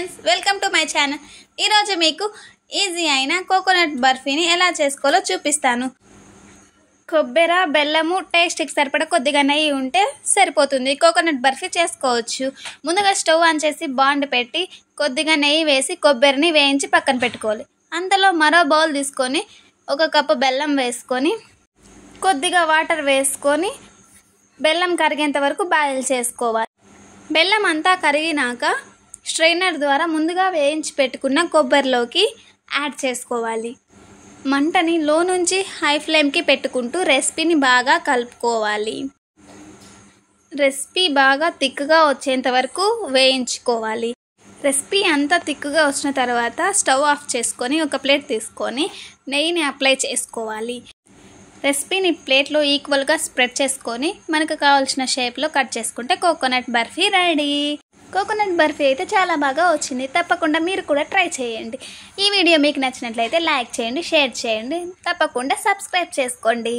Friends, welcome to my channel. ఈరోజు మీకు easy అయిన కోకోనట్ బర్ఫీని ఎలా చేసుకోవాలో చూపిస్తాను. కొబ్బరి, బెల్లము, టేస్ట్కి సరిపడా కొద్దిగా నెయ్యి ఉంటే సరిపోతుంది. కోకోనట్ బర్ఫీ చేసుకోవచ్చు. ముందుగా స్టవ్ ఆన్ చేసి బాండ్ పెట్టి కొద్దిగా నెయ్యి వేసి కొబ్బరిని వేయించి పక్కన పెట్టుకోవాలి. అంతలో మరో బౌల్ తీసుకొని 1 కప్పు బెల్లం వేసుకొని కొద్దిగా వాటర్ వేసుకొని బెల్లం కరిగేంత వరకు బాయిల్ చేసుకోవాలి. బెల్లం అంతా కరిగినాక స్ట్రైనర్ ద్వారా ముందుగా వేయించి పెట్టుకున్న కొబ్బరిలోకి యాడ్ చేసుకోవాలి. మంటని లో నుంచి హై ఫ్లేమ్కి పెట్టుకుంటూ రెసిపీని బాగా కలుపుకోవాలి. రెసిపీ బాగా థిక్గా వచ్చేంత వరకు వేయించుకోవాలి. రెసిపీ అంతా థిక్గా వచ్చిన తర్వాత స్టవ్ ఆఫ్ చేసుకొని ఒక ప్లేట్ తీసుకొని నెయ్యిని అప్లై చేసుకోవాలి. రెసిపీని ప్లేట్లో ఈక్వల్గా స్ప్రెడ్ చేసుకొని మనకు కావాల్సిన షేప్లో కట్ చేసుకుంటే coconut barfi ready. Coconut barfi అయితే చాలా బాగా వచ్చింది. తప్పకుండా మీరు కూడా ట్రై చేయండి. ఈ వీడియో మీకు నచ్చినట్లయితే లైక్ చేయండి, షేర్ చేయండి, తప్పకుండా సబ్స్క్రైబ్ చేసుకోండి.